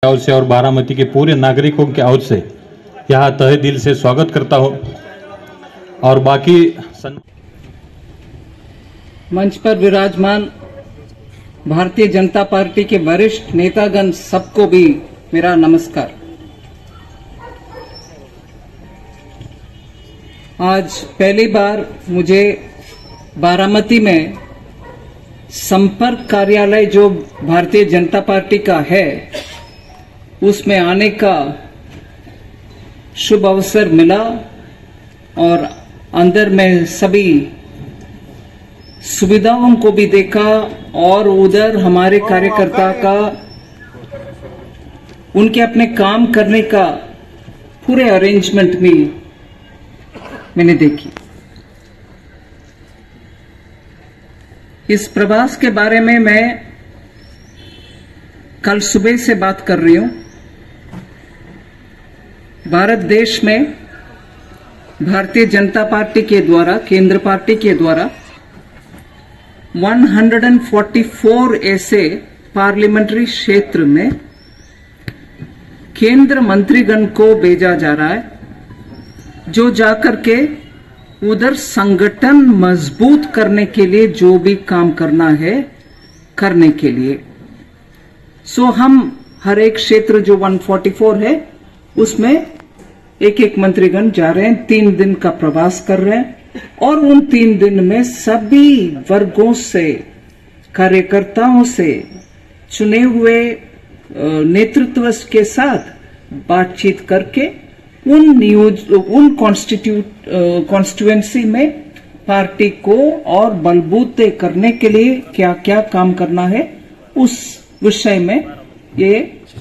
ओर से और बारामती के पूरे नागरिकों के ओर से यहाँ तहे दिल से स्वागत करता हूँ। और बाकी मंच पर विराजमान भारतीय जनता पार्टी के वरिष्ठ नेतागण सबको भी मेरा नमस्कार। आज पहली बार मुझे बारामती में संपर्क कार्यालय जो भारतीय जनता पार्टी का है उसमें आने का शुभ अवसर मिला और अंदर में सभी सुविधाओं को भी देखा और उधर हमारे कार्यकर्ता का उनके अपने काम करने का पूरे अरेंजमेंट भी मैंने देखी। इस प्रवास के बारे में मैं कल सुबह से बात कर रही हूं। भारत देश में भारतीय जनता पार्टी के द्वारा, केंद्र पार्टी के द्वारा 144 ऐसे पार्लियामेंट्री क्षेत्र में केंद्र मंत्रीगण को भेजा जा रहा है जो जाकर के उधर संगठन मजबूत करने के लिए जो भी काम करना है करने के लिए। सो हम हर एक क्षेत्र जो 144 है उसमें एक एक मंत्रीगण जा रहे हैं, 3 दिन का प्रवास कर रहे हैं और उन 3 दिन में सभी वर्गों से, कार्यकर्ताओं से, चुने हुए नेतृत्व के साथ बातचीत करके उन कॉन्स्टिट्यूएंसी में पार्टी को और बलबूत करने के लिए क्या क्या काम करना है उस विषय में ये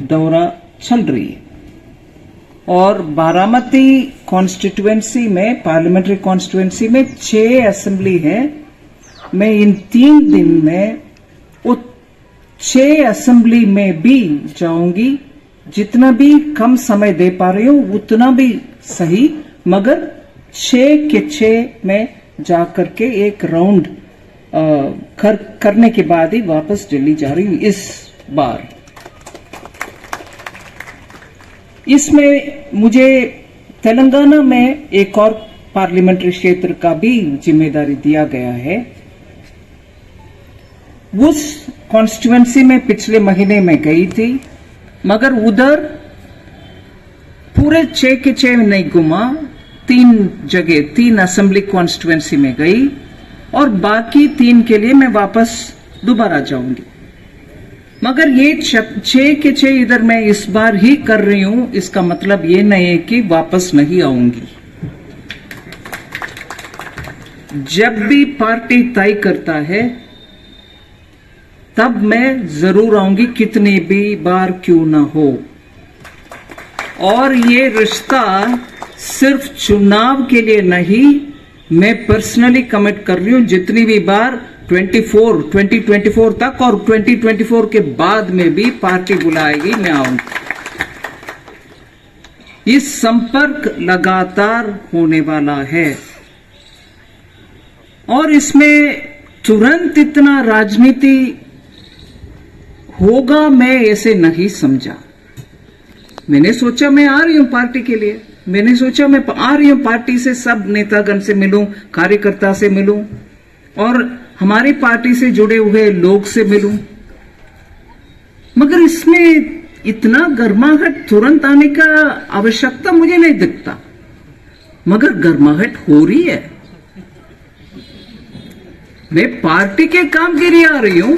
दौरा चल रही है। और बारामती कॉन्स्टिट्यूएंसी में, पार्लियामेंट्री कॉन्स्टिट्यूएंसी में 6 असेंबली है। मैं इन 3 दिन में वो 6 असेंबली में भी जाऊंगी। जितना भी कम समय दे पा रही हूं उतना भी सही, मगर 6 के 6 में जाकर के एक राउंड करने के बाद ही वापस दिल्ली जा रही हूं इस बार। इसमें मुझे तेलंगाना में एक और पार्लियामेंट्री क्षेत्र का भी जिम्मेदारी दिया गया है। उस कॉन्स्टिट्यूएंसी में पिछले महीने में गई थी, मगर उधर पूरे 6 के 6 नहीं घुमा, 3 जगह, 3 असेंबली कॉन्स्टिट्यूएंसी में गई और बाकी 3 के लिए मैं वापस दोबारा जाऊंगी। मगर ये 6 के 6 इधर मैं इस बार ही कर रही हूं, इसका मतलब ये नहीं है कि वापस नहीं आऊंगी। जब भी पार्टी तय करता है तब मैं जरूर आऊंगी, कितनी भी बार क्यों ना हो। और ये रिश्ता सिर्फ चुनाव के लिए नहीं, मैं पर्सनली कमिट कर रही हूं जितनी भी बार 2024 तक और 2024 के बाद में भी पार्टी बुलाएगी मैं आऊंगी। इस संपर्क लगातार होने वाला है और इसमें तुरंत इतना राजनीति होगा मैं ऐसे नहीं समझा। मैंने सोचा मैं आ रही हूं पार्टी के लिए, मैंने सोचा मैं आ रही हूं पार्टी से, सब नेतागण से मिलूं, कार्यकर्ता से मिलूं और हमारी पार्टी से जुड़े हुए लोग से मिलूं। मगर इसमें इतना गर्माहट तुरंत आने का आवश्यकता मुझे नहीं दिखता, मगर गर्माहट हो रही है। मैं पार्टी के काम के लिए आ रही हूं,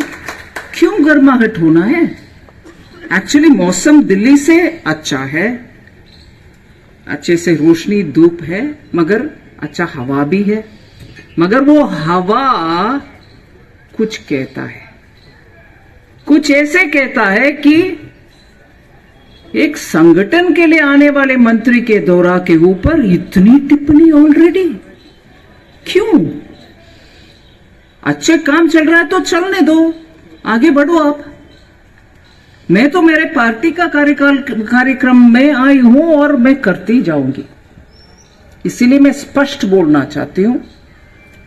क्यों गर्माहट होना है? एक्चुअली मौसम दिल्ली से अच्छा है, अच्छे से रोशनी धूप है, मगर अच्छा हवा भी है। मगर वो हवा कुछ कहता है, कुछ ऐसे कहता है कि एक संगठन के लिए आने वाले मंत्री के दौरा के ऊपर इतनी टिप्पणी ऑलरेडी क्यों? अच्छे काम चल रहा है तो चलने दो, आगे बढ़ो आप। मैं तो मेरे पार्टी का कार्यक्रम में आई हूं और मैं करती जाऊंगी। इसीलिए मैं स्पष्ट बोलना चाहती हूं,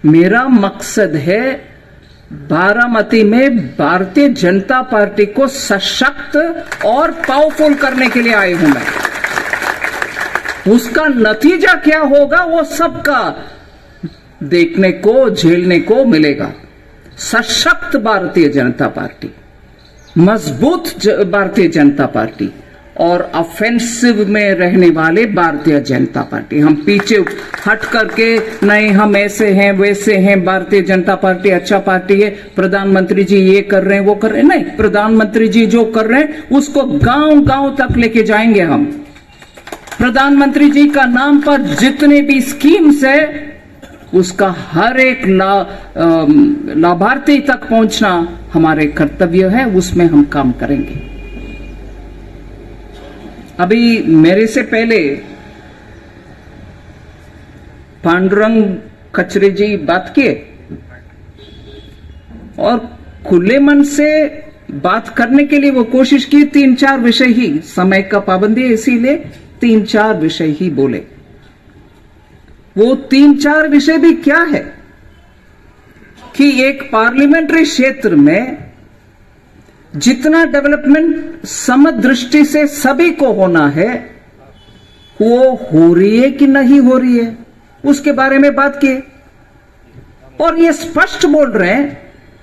मेरा मकसद है बारामती में भारतीय जनता पार्टी को सशक्त और पावरफुल करने के लिए आई हूं मैं। उसका नतीजा क्या होगा वो सबका देखने को, झेलने को मिलेगा। सशक्त भारतीय जनता पार्टी, मजबूत भारतीय जनता पार्टी और ऑफेंसिव में रहने वाले भारतीय जनता पार्टी। हम पीछे हट करके नहीं हम ऐसे हैं वैसे हैं, भारतीय जनता पार्टी अच्छा पार्टी है, प्रधानमंत्री जी ये कर रहे हैं वो कर रहे हैं, नहीं, प्रधानमंत्री जी जो कर रहे हैं उसको गांव गांव तक लेके जाएंगे हम। प्रधानमंत्री जी का नाम पर जितने भी स्कीम्स है उसका हर एक लाभार्थी तक पहुंचना हमारे कर्तव्य है, उसमें हम काम करेंगे। अभी मेरे से पहले पांडुरंग खचरे जी बात किए और खुले मन से बात करने के लिए वो कोशिश की। 3-4 विषय ही, समय का पाबंदी है इसीलिए 3-4 विषय ही बोले। वो 3-4 विषय भी क्या है कि एक पार्लियामेंट्री क्षेत्र में जितना डेवलपमेंट समदृष्टि से सभी को होना है वो हो रही है कि नहीं हो रही है, उसके बारे में बात की। और ये स्पष्ट बोल रहे हैं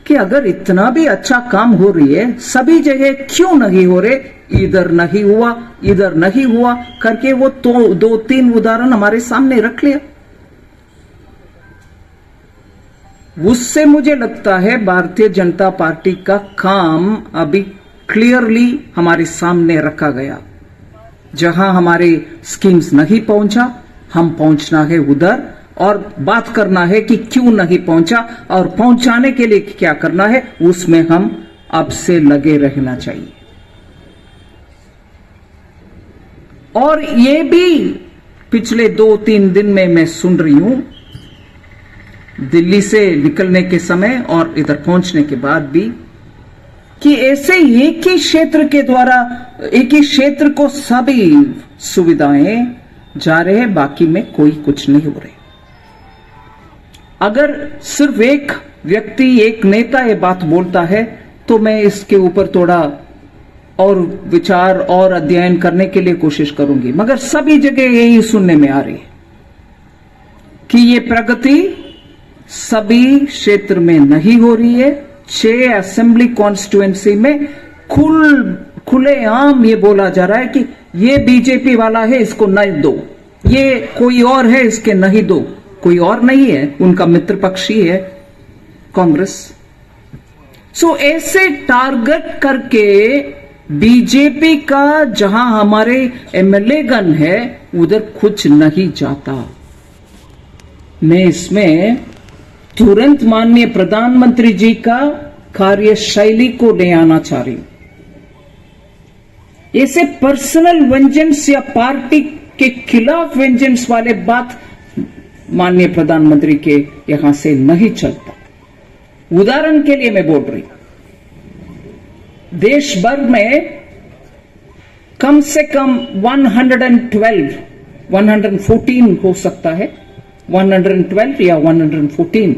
कि अगर इतना भी अच्छा काम हो रही है सभी जगह क्यों नहीं हो रहे, इधर नहीं हुआ इधर नहीं हुआ करके वो तो 2-3 उदाहरण हमारे सामने रख लिया। उससे मुझे लगता है भारतीय जनता पार्टी का काम अभी क्लियरली हमारे सामने रखा गया। जहां हमारे स्कीम्स नहीं पहुंचा हम पहुंचना है उधर और बात करना है कि क्यों नहीं पहुंचा और पहुंचाने के लिए क्या करना है, उसमें हम अब से लगे रहना चाहिए। और ये भी पिछले 2-3 दिन में मैं सुन रही हूं, दिल्ली से निकलने के समय और इधर पहुंचने के बाद भी, कि ऐसे एक ही क्षेत्र के द्वारा एक ही क्षेत्र को सभी सुविधाएं जा रहे हैं, बाकी में कोई कुछ नहीं हो रहे। अगर सिर्फ एक व्यक्ति, एक नेता ये बात बोलता है तो मैं इसके ऊपर थोड़ा और विचार और अध्ययन करने के लिए कोशिश करूंगी, मगर सभी जगह यही सुनने में आ रही है कि ये प्रगति सभी क्षेत्र में नहीं हो रही है। 6 असेंबली कॉन्स्टिट्यूएंसी में खुलेआम ये बोला जा रहा है कि ये बीजेपी वाला है इसको नहीं दो, ये कोई और है इसके नहीं दो। कोई और नहीं है, उनका मित्र पक्ष ही है कांग्रेस। सो ऐसे टारगेट करके बीजेपी का जहां हमारे एमएलए गण है उधर कुछ नहीं जाता। मैं इसमें तुरंत माननीय प्रधानमंत्री जी का कार्यशैली को ले आना चाह रही हूं। ऐसे पर्सनल वेंजेंस या पार्टी के खिलाफ वेंजेंस वाले बात माननीय प्रधानमंत्री के यहां से नहीं चलता। उदाहरण के लिए मैं बोल रही हूं, देश भर में कम से कम 114 हो सकता है, 112 या 114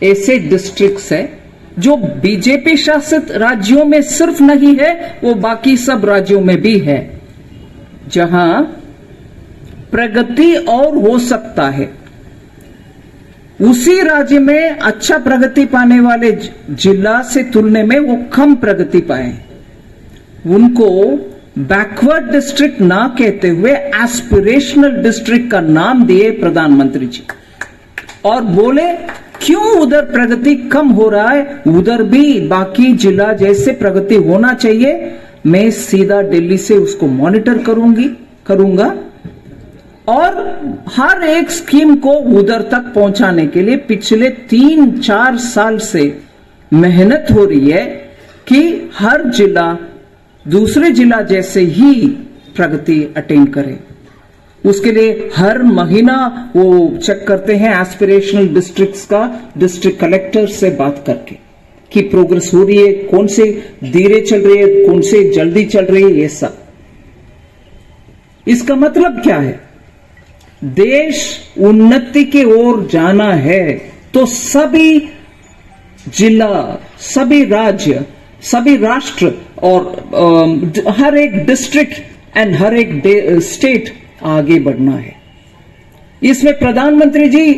ऐसे डिस्ट्रिक्ट्स है जो बीजेपी शासित राज्यों में सिर्फ नहीं है, वो बाकी सब राज्यों में भी है, जहां प्रगति और हो सकता है। उसी राज्य में अच्छा प्रगति पाने वाले जिला से तुलना में वो कम प्रगति पाए। उनको बैकवर्ड डिस्ट्रिक्ट ना कहते हुए एस्पिरेशनल डिस्ट्रिक्ट का नाम दिए प्रधानमंत्री जी और बोले क्यों उधर प्रगति कम हो रहा है, उधर भी बाकी जिला जैसे प्रगति होना चाहिए। मैं सीधा दिल्ली से उसको मॉनिटर करूंगा और हर एक स्कीम को उधर तक पहुंचाने के लिए पिछले 3-4 साल से मेहनत हो रही है कि हर जिला दूसरे जिला जैसे ही प्रगति अटेन करे। उसके लिए हर महीना वो चेक करते हैं एस्पिरेशनल डिस्ट्रिक्ट्स का, डिस्ट्रिक्ट कलेक्टर से बात करके कि प्रोग्रेस हो रही है, कौन से धीरे चल रही है, कौन से जल्दी चल रही है, ये सब। इसका मतलब क्या है? देश उन्नति की ओर जाना है तो सभी जिला, सभी राज्य, सभी राष्ट्र और हर एक डिस्ट्रिक्ट एंड हर एक स्टेट आगे बढ़ना है। इसमें प्रधानमंत्री जी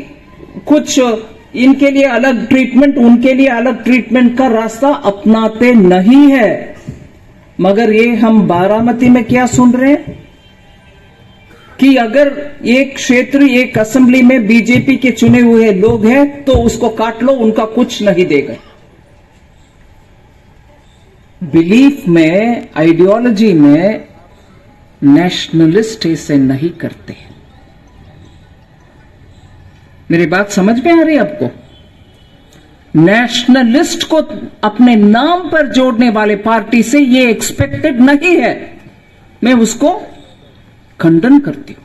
कुछ इनके लिए अलग ट्रीटमेंट, उनके लिए अलग ट्रीटमेंट का रास्ता अपनाते नहीं है। मगर ये हम बारामती में क्या सुन रहे हैं कि अगर एक क्षेत्र, एक असेंबली में बीजेपी के चुने हुए लोग हैं तो उसको काट लो, उनका कुछ नहीं देगा। बिलीफ में, आइडियोलॉजी में नेशनलिस्ट ऐसे नहीं करते। मेरी बात समझ में आ रही है आपको? नेशनलिस्ट को अपने नाम पर जोड़ने वाले पार्टी से ये एक्सपेक्टेड नहीं है। मैं उसको खंडन करती हूं।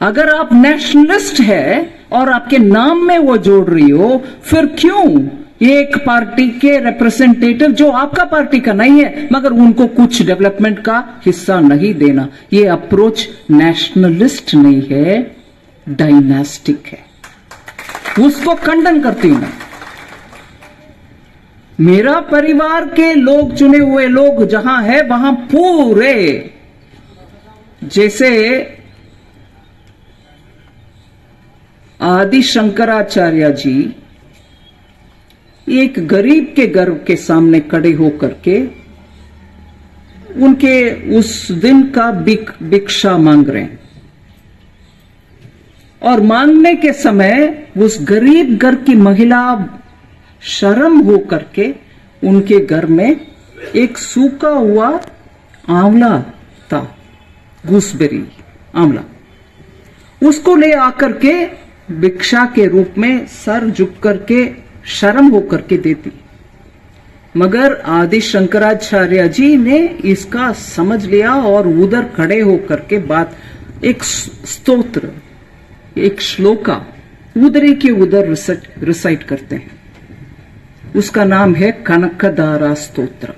अगर आप नेशनलिस्ट है और आपके नाम में वो जोड़ रही हो, फिर क्यों एक पार्टी के रिप्रेजेंटेटिव जो आपका पार्टी का नहीं है मगर उनको कुछ डेवलपमेंट का हिस्सा नहीं देना? ये अप्रोच नेशनलिस्ट नहीं है, डायनास्टिक है। उसको खंडन करती हूं मैं। मेरा परिवार के लोग, चुने हुए लोग जहां है वहां पूरे, जैसे आदि शंकराचार्य जी एक गरीब के घर के सामने खड़े होकर के उनके उस दिन का भिक्षा मांग रहे हैं, और मांगने के समय उस गरीब घर की महिला शर्म होकर के उनके घर में एक सूखा हुआ आंवला था, गूसबेरी आंवला, उसको ले आकर के भिक्षा के रूप में सर झुक करके शर्म होकर के देती। मगर आदि शंकराचार्य जी ने इसका समझ लिया और उधर खड़े होकर के बात, एक स्तोत्र, एक श्लोका उधर के उधर रिसाइट करते हैं। उसका नाम है कनकदारा स्तोत्र।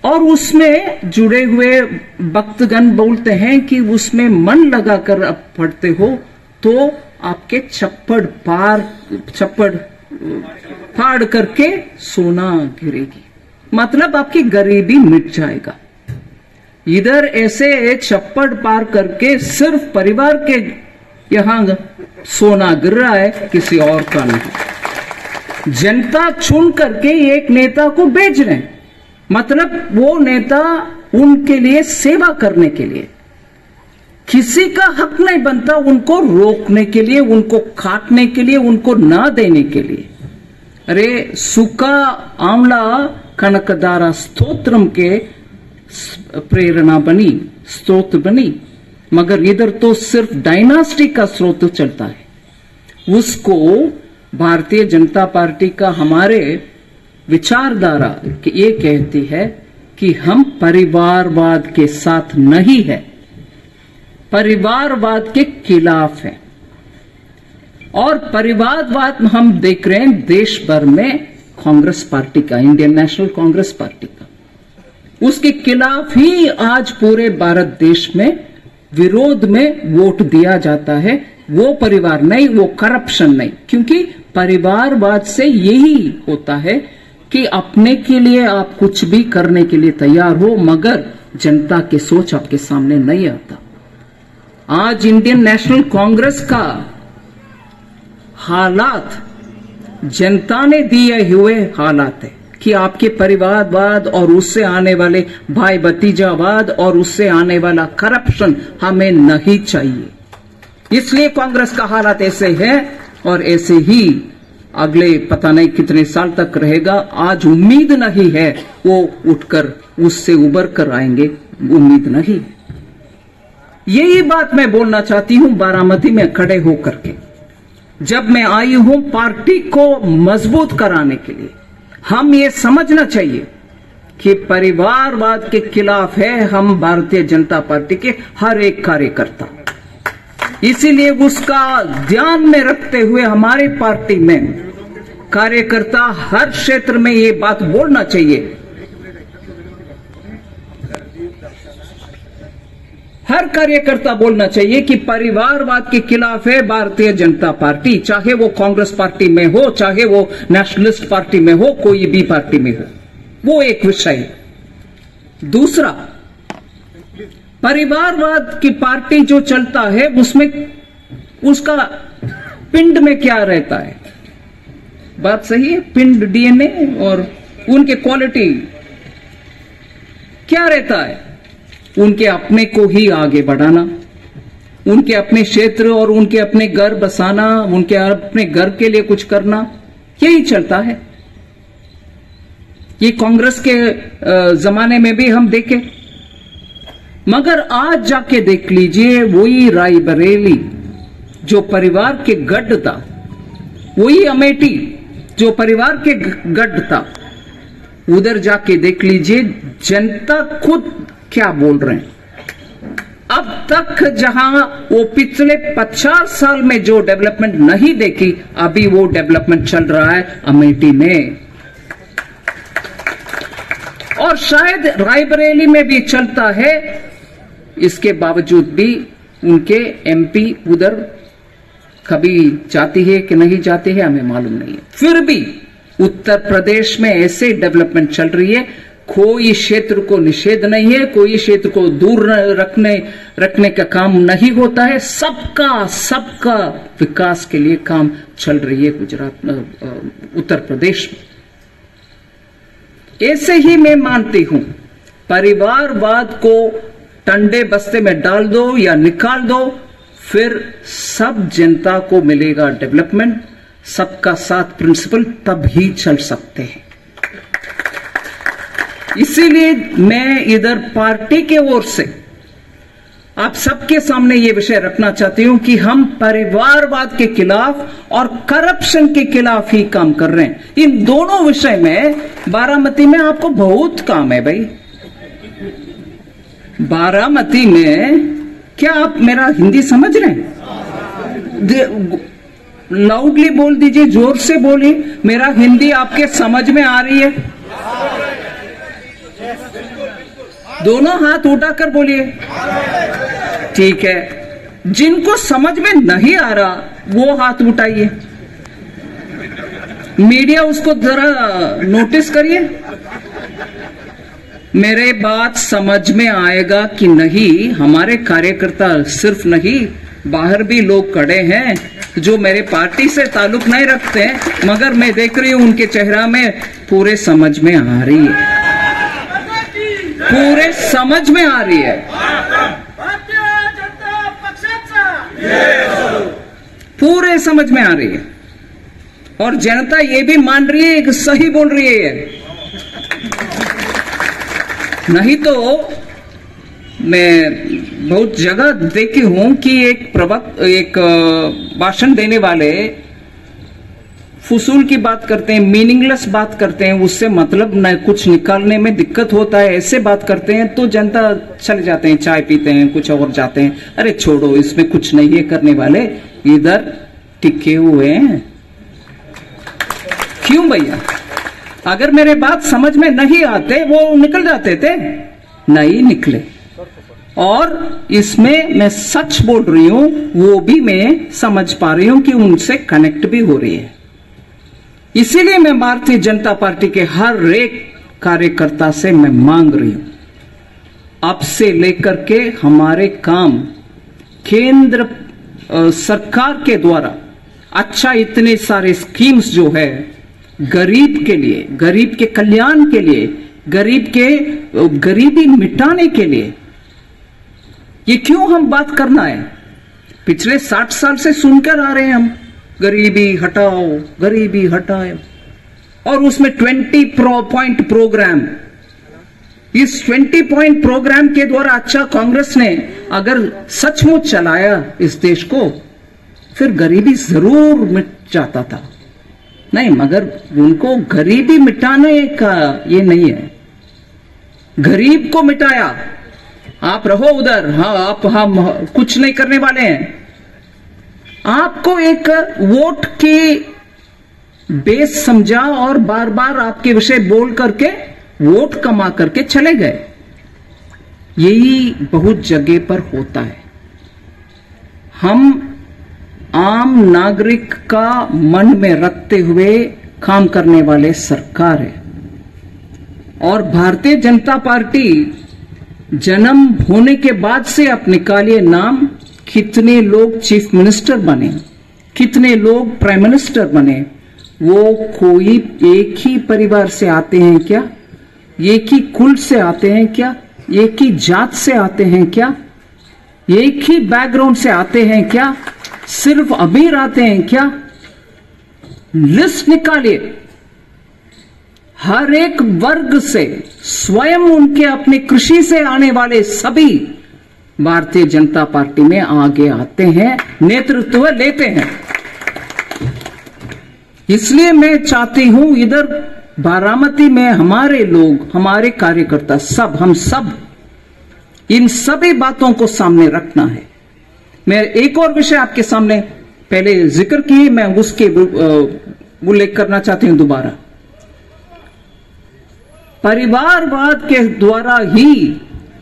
और उसमें जुड़े हुए भक्तगण बोलते हैं कि उसमें मन लगाकर आप पढ़ते हो तो आपके छप्पड़ फाड़ करके सोना गिरेगी, मतलब आपकी गरीबी मिट जाएगा। इधर ऐसे छप्पड़ पार करके सिर्फ परिवार के यहां सोना गिर रहा है, किसी और का नहीं। जनता चुन करके एक नेता को भेज रहे हैं, मतलब वो नेता उनके लिए सेवा करने के लिए। किसी का हक नहीं बनता उनको रोकने के लिए, उनको काटने के लिए, उनको ना देने के लिए। अरे सूखा आंवला कनकदारा स्तोत्रम के प्रेरणा बनी, स्तोत्र बनी, मगर इधर तो सिर्फ डायनास्टी का स्रोत चलता है। उसको भारतीय जनता पार्टी का हमारे विचारधारा ये कहती है कि हम परिवारवाद के साथ नहीं है, परिवारवाद के खिलाफ है। और परिवारवाद हम देख रहे हैं देश भर में कांग्रेस पार्टी का, इंडियन नेशनल कांग्रेस पार्टी का, उसके खिलाफ ही आज पूरे भारत देश में विरोध में वोट दिया जाता है। वो परिवार नहीं, वो करप्शन नहीं, क्योंकि परिवारवाद से यही होता है कि अपने के लिए आप कुछ भी करने के लिए तैयार हो, मगर जनता की सोच आपके सामने नहीं आता। आज इंडियन नेशनल कांग्रेस का हालात जनता ने दिए हुए हालात है कि आपके परिवारवाद और उससे आने वाले भाई भतीजावाद और उससे आने वाला करप्शन हमें नहीं चाहिए। इसलिए कांग्रेस का हालात ऐसे है और ऐसे ही अगले पता नहीं कितने साल तक रहेगा। आज उम्मीद नहीं है वो उठकर उससे उबर कर आएंगे, उम्मीद नहीं। यही बात मैं बोलना चाहती हूं बारामती में खड़े होकर के। जब मैं आई हूं पार्टी को मजबूत कराने के लिए, हम ये समझना चाहिए कि परिवारवाद के खिलाफ है हम भारतीय जनता पार्टी के हर एक कार्यकर्ता। इसीलिए उसका ध्यान में रखते हुए हमारे पार्टी में कार्यकर्ता हर क्षेत्र में ये बात बोलना चाहिए। हर कार्यकर्ता बोलना चाहिए कि परिवारवाद के खिलाफ है भारतीय जनता पार्टी, चाहे वो कांग्रेस पार्टी में हो, चाहे वो नेशनलिस्ट पार्टी में हो, कोई भी पार्टी में हो, वो एक विषय है। दूसरा, परिवारवाद की पार्टी जो चलता है उसमें उसका पिंड में क्या रहता है? बात सही है, पिंड डीएनए और उनके क्वालिटी क्या रहता है? उनके अपने को ही आगे बढ़ाना, उनके अपने क्षेत्र और उनके अपने घर बसाना, उनके अपने घर के लिए कुछ करना, यही चलता है। ये कांग्रेस के जमाने में भी हम देखे, मगर आज जाके देख लीजिए, वही रायबरेली जो परिवार के गढ़ था, वही अमेठी जो परिवार के गढ़ था, उधर जाके देख लीजिए जनता खुद क्या बोल रहे हैं। अब तक जहां वो पिछले 50 साल में जो डेवलपमेंट नहीं देखी, अभी वो डेवलपमेंट चल रहा है अमेठी में, और शायद रायबरेली में भी चलता है। इसके बावजूद भी उनके एमपी उधर कभी जाती है कि नहीं जाती है हमें मालूम नहीं है। फिर भी उत्तर प्रदेश में ऐसे डेवलपमेंट चल रही है, कोई क्षेत्र को निषेध नहीं है, कोई क्षेत्र को दूर रखने का काम नहीं होता है, सबका विकास के लिए काम चल रही है उत्तर प्रदेश में। ऐसे ही मैं मानती हूं, परिवारवाद को टंडे बस्ते में डाल दो या निकाल दो, फिर सब जनता को मिलेगा डेवलपमेंट, सबका साथ प्रिंसिपल तब ही चल सकते हैं। इसीलिए मैं इधर पार्टी के ओर से आप सबके सामने ये विषय रखना चाहती हूं कि हम परिवारवाद के खिलाफ और करप्शन के खिलाफ ही काम कर रहे हैं। इन दोनों विषय में बारामती में आपको बहुत काम है भाई। बारामती में क्या आप मेरा हिंदी समझ रहे हैं? लाउडली बोल दीजिए, जोर से बोलिए, मेरा हिंदी आपके समझ में आ रही है? दोनों हाथ उठाकर बोलिए। ठीक है, जिनको समझ में नहीं आ रहा वो हाथ उठाइए। मीडिया उसको जरा नोटिस करिए, मेरे बात समझ में आएगा कि नहीं। हमारे कार्यकर्ता सिर्फ नहीं, बाहर भी लोग खड़े हैं जो मेरे पार्टी से ताल्लुक नहीं रखते हैं, मगर मैं देख रही हूं उनके चेहरा में पूरे समझ में आ रही है, पूरे समझ में आ रही है, पूरे समझ में आ रही है। और जनता ये भी मान रही है कि सही बोल रही है। नहीं तो मैं बहुत जगह देखी हूं कि एक भाषण देने वाले फुसूल की बात करते हैं, मीनिंगलेस बात करते हैं, उससे मतलब न कुछ निकालने में दिक्कत होता है, ऐसे बात करते हैं तो जनता चले जाते हैं, चाय पीते हैं, कुछ और जाते हैं। अरे छोड़ो, इसमें कुछ नहीं है करने वाले, इधर टिके हुए हैं। क्यों भैया? अगर मेरे बात समझ में नहीं आते वो निकल जाते थे, नहीं निकले। और इसमें मैं सच बोल रही हूं, वो भी मैं समझ पा रही हूं कि उनसे कनेक्ट भी हो रही है। इसीलिए मैं भारतीय जनता पार्टी के हर एक कार्यकर्ता से मैं मांग रही हूं, अब से लेकर के हमारे काम केंद्र सरकार के द्वारा अच्छा इतने सारे स्कीम्स जो है गरीब के लिए, गरीब के कल्याण के लिए, गरीब के गरीबी मिटाने के लिए, ये क्यों हम बात करना है? पिछले 60 साल से सुनकर आ रहे हैं हम, गरीबी हटाओ, गरीबी हटाओ, और उसमें 20 पॉइंट प्रोग्राम। इस 20 पॉइंट प्रोग्राम के द्वारा अच्छा कांग्रेस ने अगर सचमुच चलाया इस देश को, फिर गरीबी जरूर मिट जाता था। नहीं, मगर उनको गरीबी मिटाने का ये नहीं है, गरीब को मिटाया। आप रहो उधर, हाँ हम कुछ नहीं करने वाले हैं। आपको एक वोट की बेस समझा और बार बार आपके विषय बोल करके वोट कमा करके चले गए। यही बहुत जगह पर होता है। हम आम नागरिक का मन में रखते हुए काम करने वाले सरकार है। और भारतीय जनता पार्टी जन्म होने के बाद से आप निकालिए नाम, कितने लोग चीफ मिनिस्टर बने, कितने लोग प्राइम मिनिस्टर बने, वो कोई एक ही परिवार से आते हैं क्या? एक ही कुल से आते हैं क्या? एक ही जात से आते हैं क्या? एक ही बैकग्राउंड से आते हैं क्या? सिर्फ अमीर आते हैं क्या? लिस्ट निकालिए। हर एक वर्ग से, स्वयं उनके अपने कृषि से आने वाले सभी भारतीय जनता पार्टी में आगे आते हैं, नेतृत्व लेते हैं। इसलिए मैं चाहती हूं इधर बारामती में हमारे लोग, हमारे कार्यकर्ता सब, हम सब इन सभी बातों को सामने रखना है। मैं एक और विषय आपके सामने पहले जिक्र किए, मैं उसके उल्लेख करना चाहती हूं दोबारा। परिवारवाद के द्वारा ही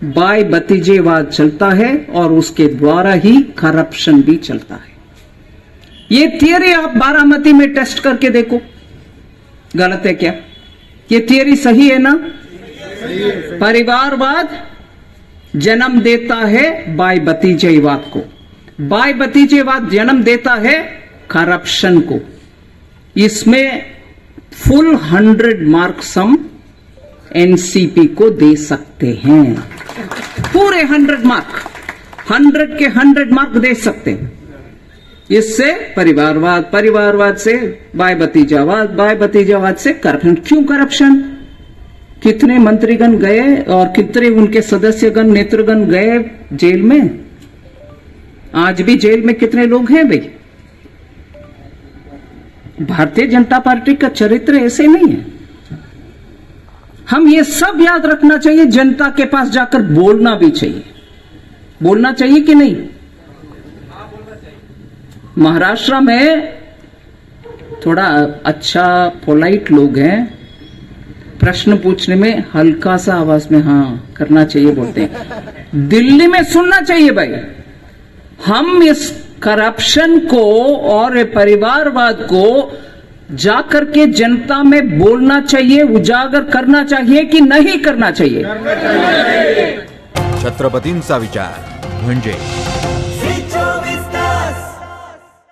बाय भतीजेवाद चलता है और उसके द्वारा ही करप्शन भी चलता है। ये थियरी आप बारामती में टेस्ट करके देखो, गलत है क्या? ये थियरी सही है ना? परिवारवाद जन्म देता है बाय भतीजेवाद को, बाय भतीजेवाद जन्म देता है करप्शन को। इसमें फुल 100 मार्क्स हम एनसीपी को दे सकते हैं, पूरे 100 मार्क, 100 के 100 मार्क दे सकते हैं। इससे परिवारवाद, परिवारवाद से बाय भतीजावाद, बाय भतीजावाद से करप्शन। क्यों करप्शन? कितने मंत्रीगण गए और कितने उनके सदस्यगण, नेतृगण गए जेल में? आज भी जेल में कितने लोग हैं भाई? भारतीय जनता पार्टी का चरित्र ऐसे नहीं है। हम ये सब याद रखना चाहिए, जनता के पास जाकर बोलना भी चाहिए। बोलना चाहिए कि नहीं? महाराष्ट्र में थोड़ा अच्छा पोलाइट लोग हैं, प्रश्न पूछने में हल्का सा आवाज में हाँ करना चाहिए बोलते हैं। दिल्ली में सुनना चाहिए भाई। हम इस करप्शन को और परिवारवाद को जाकर के जनता में बोलना चाहिए, उजागर करना चाहिए कि नहीं करना चाहिए? छत्रपतींचा विचार म्हणजे